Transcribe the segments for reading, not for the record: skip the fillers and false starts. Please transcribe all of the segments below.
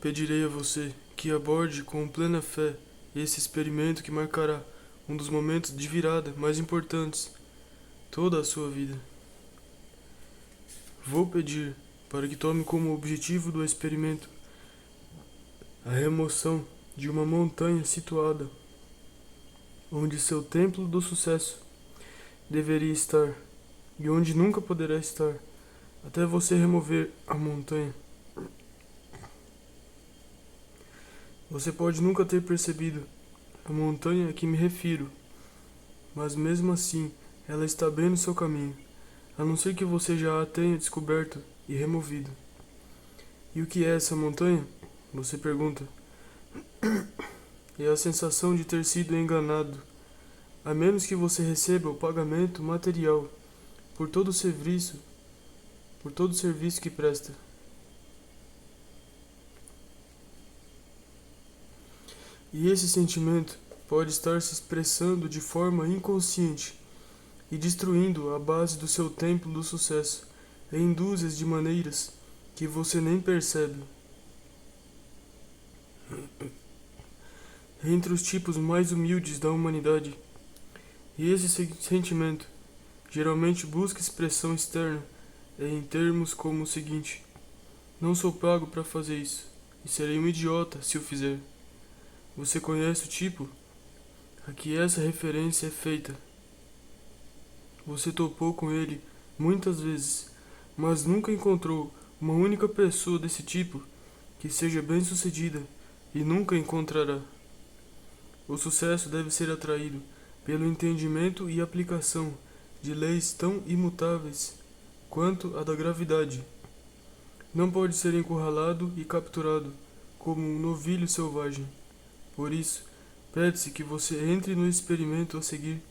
Pedirei a você que aborde com plena fé esse experimento que marcará um dos momentos de virada mais importantes toda a sua vida. Vou pedir para que tome como objetivo do experimento a remoção de uma montanha situada onde seu templo do sucesso deveria estar e onde nunca poderá estar até você remover a montanha. Você pode nunca ter percebido a montanha a que me refiro, mas mesmo assim ela está bem no seu caminho, a não ser que você já a tenha descoberto e removido. E o que é essa montanha? Você pergunta. É a sensação de ter sido enganado, a menos que você receba o pagamento material por todo o serviço que presta. E esse sentimento pode estar se expressando de forma inconsciente e destruindo a base do seu templo do sucesso em dúzias de maneiras que você nem percebe. Entre os tipos mais humildes da humanidade, e esse sentimento geralmente busca expressão externa em termos como o seguinte: não sou pago para fazer isso, e serei um idiota se o fizer. Você conhece o tipo a que essa referência é feita. Você topou com ele muitas vezes, mas nunca encontrou uma única pessoa desse tipo que seja bem-sucedida e nunca encontrará. O sucesso deve ser atraído pelo entendimento e aplicação de leis tão imutáveis quanto a da gravidade. Não pode ser encurralado e capturado como um novilho selvagem. Por isso, pede-se que você entre no experimento a seguir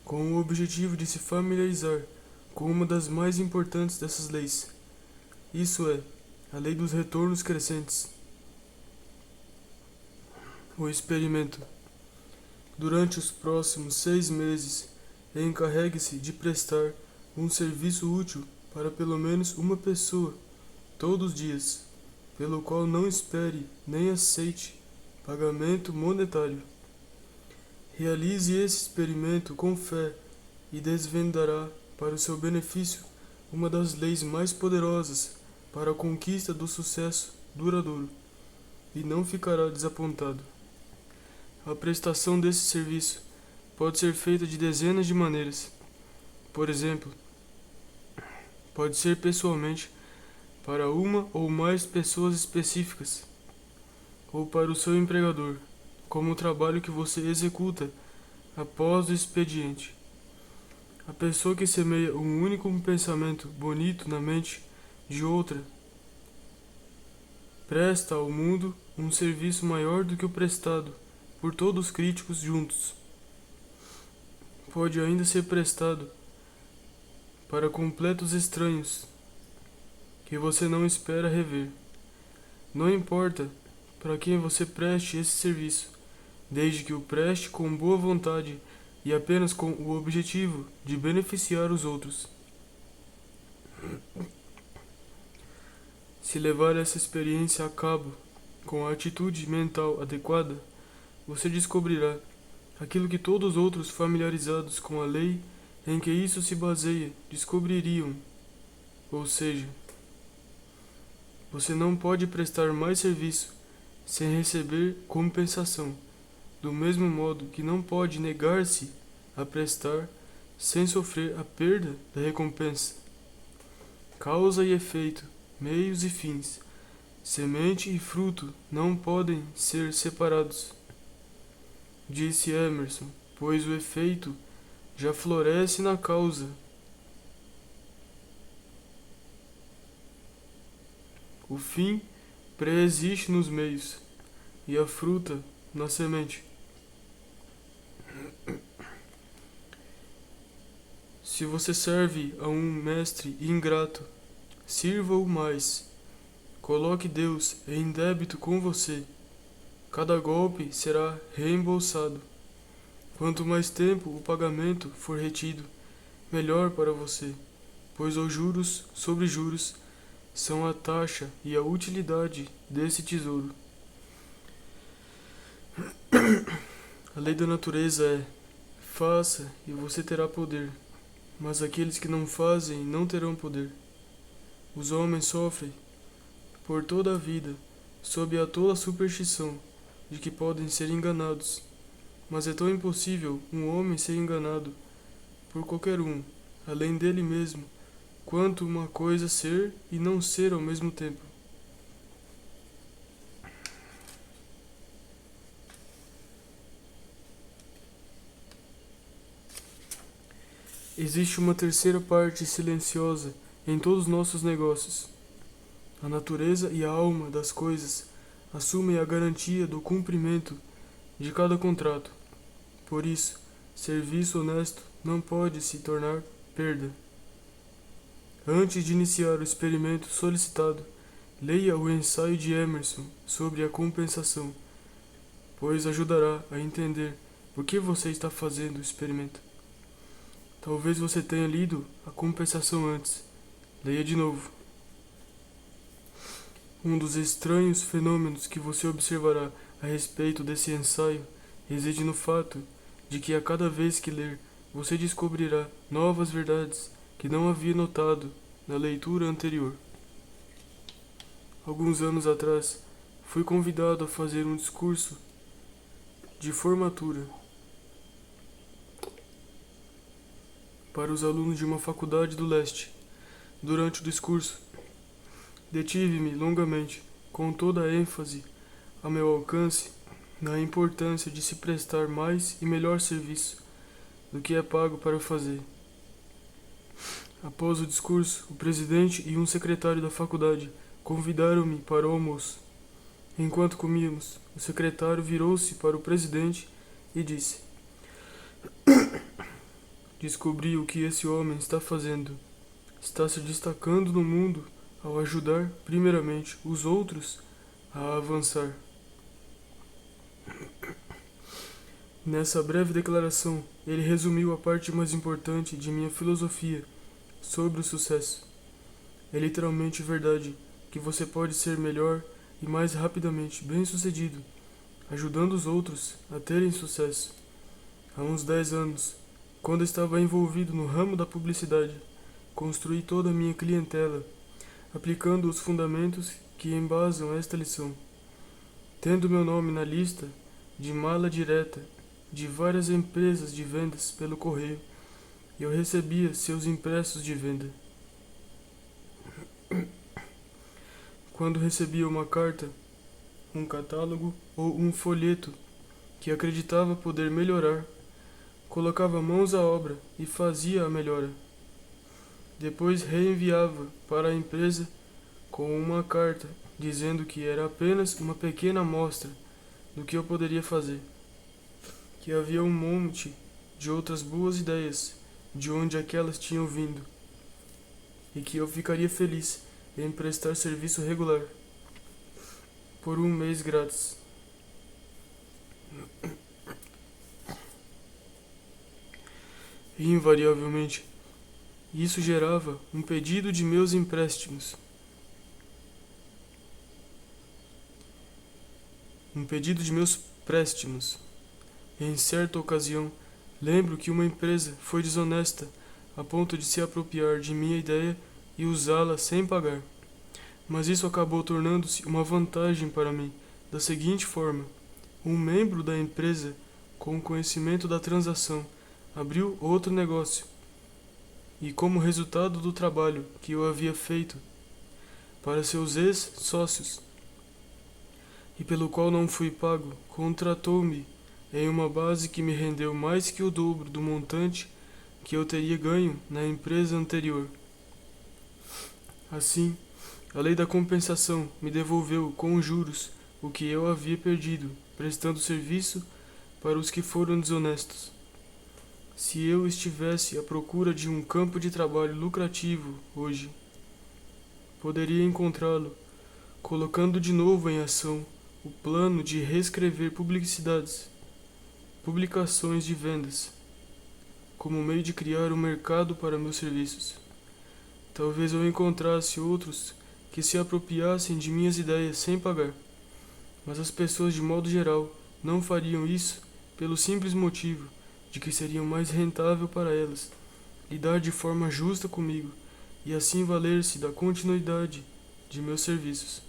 com o objetivo de se familiarizar com uma das mais importantes dessas leis. Isso é, a lei dos retornos crescentes. O experimento. Durante os próximos 6 meses, encarregue-se de prestar um serviço útil para pelo menos uma pessoa, todos os dias, pelo qual não espere nem aceite pagamento monetário. Realize esse experimento com fé e desvendará para o seu benefício uma das leis mais poderosas para a conquista do sucesso duradouro, e não ficará desapontado. A prestação desse serviço pode ser feita de dezenas de maneiras. Por exemplo, pode ser pessoalmente para uma ou mais pessoas específicas, ou para o seu empregador, como o trabalho que você executa após o expediente. A pessoa que semeia um único pensamento bonito na mente de outra presta ao mundo um serviço maior do que o prestado por todos os críticos juntos. Pode ainda ser prestado para completos estranhos que você não espera rever. Não importa para quem você preste esse serviço, desde que o preste com boa vontade e apenas com o objetivo de beneficiar os outros. Se levar essa experiência a cabo com a atitude mental adequada, você descobrirá aquilo que todos os outros familiarizados com a lei em que isso se baseia descobririam. Ou seja, você não pode prestar mais serviço sem receber compensação, do mesmo modo que não pode negar-se a prestar sem sofrer a perda da recompensa. Causa e efeito, meios e fins, semente e fruto não podem ser separados. Disse Emerson, pois o efeito já floresce na causa. O fim preexiste nos meios, e a fruta na semente. Se você serve a um mestre ingrato, sirva-o mais. Coloque Deus em débito com você. Cada golpe será reembolsado. Quanto mais tempo o pagamento for retido, melhor para você, pois os juros sobre juros são a taxa e a utilidade desse tesouro. A lei da natureza é: faça e você terá poder, mas aqueles que não fazem não terão poder. Os homens sofrem por toda a vida sob a tola superstição de que podem ser enganados, mas é tão impossível um homem ser enganado por qualquer um, além dele mesmo, quanto uma coisa ser e não ser ao mesmo tempo. Existe uma terceira parte silenciosa em todos os nossos negócios. A natureza e a alma das coisas assumem a garantia do cumprimento de cada contrato. Por isso, serviço honesto não pode se tornar perda. Antes de iniciar o experimento solicitado, leia o ensaio de Emerson sobre a compensação, pois ajudará a entender por que você está fazendo o experimento. Talvez você tenha lido a compensação antes. Leia de novo. Um dos estranhos fenômenos que você observará a respeito desse ensaio reside no fato de que a cada vez que ler, você descobrirá novas verdades que não havia notado na leitura anterior. Alguns anos atrás, fui convidado a fazer um discurso de formatura para os alunos de uma faculdade do leste. Durante o discurso, detive-me longamente, com toda a ênfase a meu alcance, na importância de se prestar mais e melhor serviço do que é pago para fazer. Após o discurso, o presidente e um secretário da faculdade convidaram-me para o almoço. Enquanto comíamos, o secretário virou-se para o presidente e disse: "Descobri o que esse homem está fazendo. Está se destacando no mundo ao ajudar, primeiramente, os outros a avançar." Nessa breve declaração, ele resumiu a parte mais importante de minha filosofia sobre o sucesso. É literalmente verdade que você pode ser melhor e mais rapidamente bem-sucedido, ajudando os outros a terem sucesso. Há uns 10 anos, quando estava envolvido no ramo da publicidade, construí toda a minha clientela, aplicando os fundamentos que embasam esta lição. Tendo meu nome na lista de mala direta de várias empresas de vendas pelo correio, eu recebia seus impressos de venda. Quando recebia uma carta, um catálogo ou um folheto que acreditava poder melhorar, colocava mãos à obra e fazia a melhora. Depois reenviava para a empresa com uma carta dizendo que era apenas uma pequena amostra do que eu poderia fazer, que havia um monte de outras boas ideias de onde aquelas tinham vindo, e que eu ficaria feliz em prestar serviço regular por um mês grátis. E, invariavelmente, isso gerava um pedido de meus empréstimos. Um pedido de meus préstimos. Em certa ocasião, lembro que uma empresa foi desonesta a ponto de se apropriar de minha ideia e usá-la sem pagar. Mas isso acabou tornando-se uma vantagem para mim, da seguinte forma: um membro da empresa, com conhecimento da transação, abriu outro negócio, e como resultado do trabalho que eu havia feito para seus ex-sócios, e pelo qual não fui pago, contratou-me em uma base que me rendeu mais que o dobro do montante que eu teria ganho na empresa anterior. Assim, a lei da compensação me devolveu com juros o que eu havia perdido, prestando serviço para os que foram desonestos. Se eu estivesse à procura de um campo de trabalho lucrativo hoje, poderia encontrá-lo colocando de novo em ação o plano de reescrever publicações de vendas, como meio de criar um mercado para meus serviços. Talvez eu encontrasse outros que se apropriassem de minhas ideias sem pagar. Mas as pessoas, de modo geral, não fariam isso pelo simples motivo de que seria mais rentável para elas lidar de forma justa comigo e assim valer-se da continuidade de meus serviços.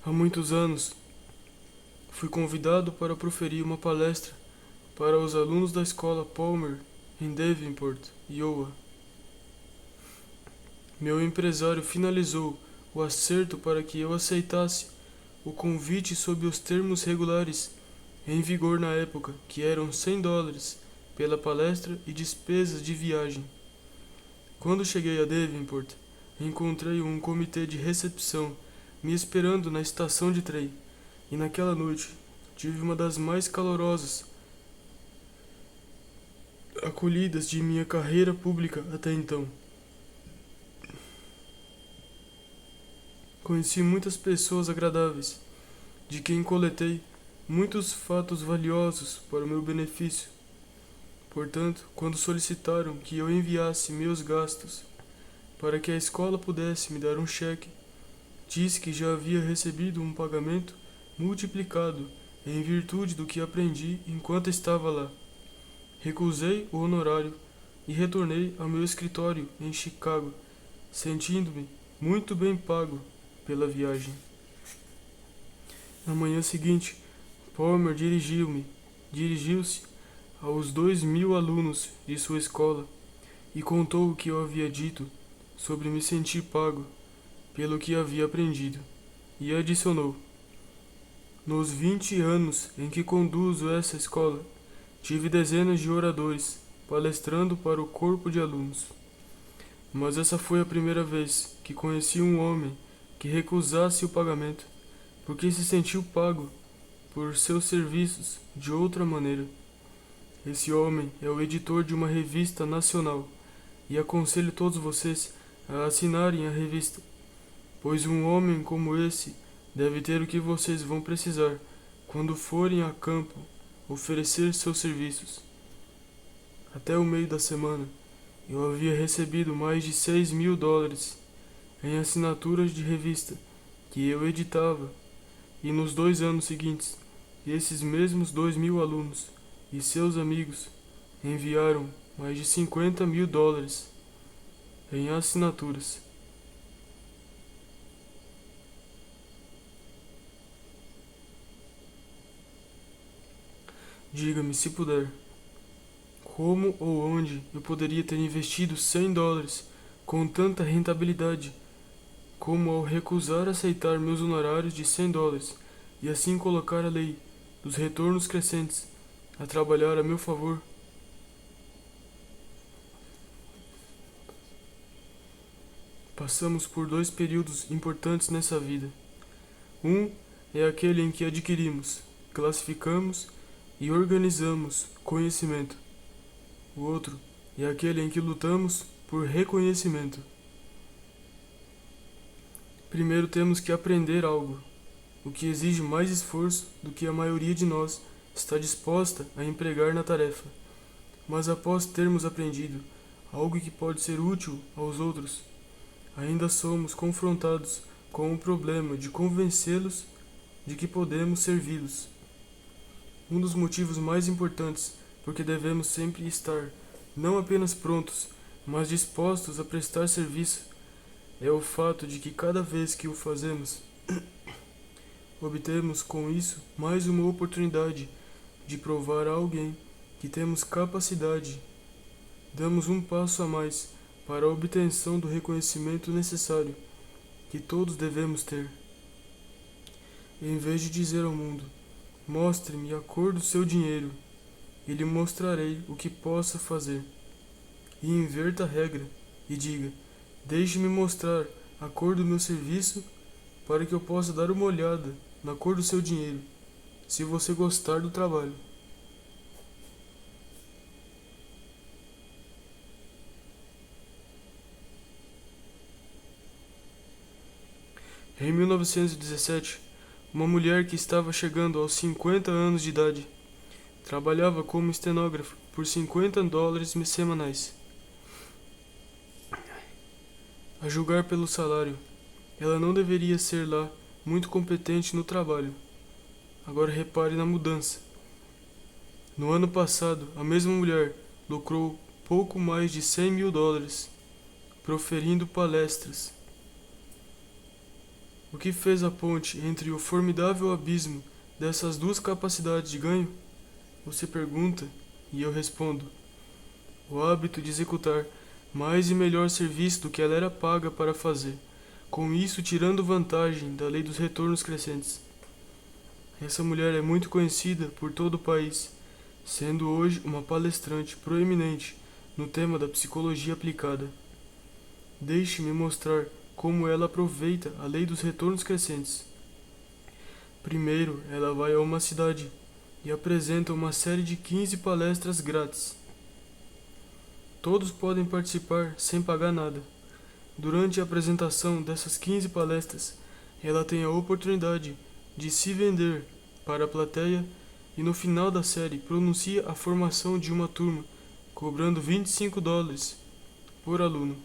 Há muitos anos, fui convidado para proferir uma palestra para os alunos da escola Palmer em Davenport, Iowa. Meu empresário finalizou o acerto para que eu aceitasse o convite sob os termos regulares em vigor na época, que eram $100 pela palestra e despesas de viagem. Quando cheguei a Davenport, encontrei um comitê de recepção me esperando na estação de trem, e naquela noite tive uma das mais calorosas acolhidas de minha carreira pública até então. Conheci muitas pessoas agradáveis, de quem coletei muitos fatos valiosos para o meu benefício. Portanto, quando solicitaram que eu enviasse meus gastos para que a escola pudesse me dar um cheque, disse que já havia recebido um pagamento multiplicado em virtude do que aprendi enquanto estava lá. Recusei o honorário e retornei ao meu escritório em Chicago, sentindo-me muito bem pago pela viagem. Na manhã seguinte, Palmer dirigiu-se aos 2.000 alunos de sua escola e contou o que eu havia dito sobre me sentir pago pelo que havia aprendido, e adicionou: nos 20 anos em que conduzo essa escola, tive dezenas de oradores palestrando para o corpo de alunos. Mas essa foi a primeira vez que conheci um homem que recusasse o pagamento, porque se sentiu pago por seus serviços de outra maneira. Esse homem é o editor de uma revista nacional, e aconselho todos vocês a assinarem a revista, pois um homem como esse deve ter o que vocês vão precisar quando forem a campo oferecer seus serviços. Até o meio da semana, eu havia recebido mais de $6.000 em assinaturas de revista que eu editava, e nos 2 anos seguintes, esses mesmos 2.000 alunos e seus amigos enviaram mais de $50.000 em assinaturas. Diga-me, se puder, como ou onde eu poderia ter investido $100 com tanta rentabilidade, como ao recusar aceitar meus honorários de $100 e assim colocar a lei dos retornos crescentes a trabalhar a meu favor? Passamos por 2 períodos importantes nessa vida. Um é aquele em que adquirimos, classificamos e organizamos conhecimento. O outro é aquele em que lutamos por reconhecimento. Primeiro temos que aprender algo, o que exige mais esforço do que a maioria de nós está disposta a empregar na tarefa. Mas após termos aprendido algo que pode ser útil aos outros, ainda somos confrontados com o problema de convencê-los de que podemos servi-los. Um dos motivos mais importantes porque devemos sempre estar não apenas prontos, mas dispostos a prestar serviço é o fato de que cada vez que o fazemos, obtemos com isso mais uma oportunidade de provar a alguém que temos capacidade. Damos um passo a mais para a obtenção do reconhecimento necessário que todos devemos ter. Em vez de dizer ao mundo: mostre-me a cor do seu dinheiro, e lhe mostrarei o que possa fazer. E inverta a regra e diga: deixe-me mostrar a cor do meu serviço para que eu possa dar uma olhada na cor do seu dinheiro, se você gostar do trabalho. Em 1917, uma mulher que estava chegando aos 50 anos de idade trabalhava como estenógrafa por $50 semanais. A julgar pelo salário, ela não deveria ser lá muito competente no trabalho. Agora repare na mudança. No ano passado, a mesma mulher lucrou pouco mais de US$ 100.000 proferindo palestras. O que fez a ponte entre o formidável abismo dessas duas capacidades de ganho? Você pergunta, e eu respondo: o hábito de executar mais e melhor serviço do que ela era paga para fazer, com isso tirando vantagem da lei dos retornos crescentes. Essa mulher é muito conhecida por todo o país, sendo hoje uma palestrante proeminente no tema da psicologia aplicada. Deixe-me mostrar como ela aproveita a lei dos retornos crescentes. Primeiro, ela vai a uma cidade e apresenta uma série de 15 palestras grátis. Todos podem participar sem pagar nada. Durante a apresentação dessas 15 palestras, ela tem a oportunidade de se vender para a plateia e no final da série pronuncia a formação de uma turma, cobrando US$ 25 por aluno.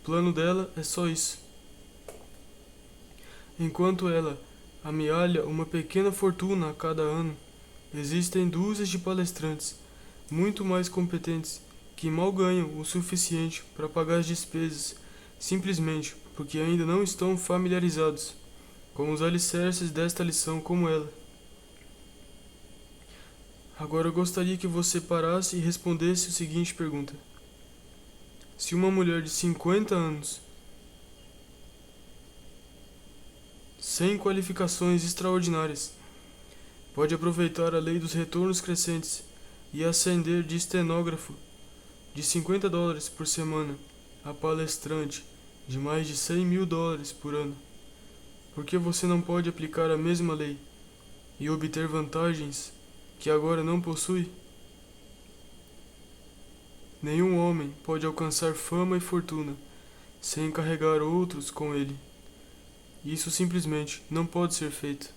O plano dela é só isso. Enquanto ela amealha uma pequena fortuna a cada ano, existem dúzias de palestrantes muito mais competentes que mal ganham o suficiente para pagar as despesas, simplesmente porque ainda não estão familiarizados com os alicerces desta lição como ela. Agora eu gostaria que você parasse e respondesse a seguinte pergunta: se uma mulher de 50 anos, sem qualificações extraordinárias, pode aproveitar a lei dos retornos crescentes e ascender de estenógrafo de US$ 50 por semana a palestrante de mais de US$ 100.000 por ano, por que você não pode aplicar a mesma lei e obter vantagens que agora não possui? Nenhum homem pode alcançar fama e fortuna sem carregar outros com ele. Isso simplesmente não pode ser feito.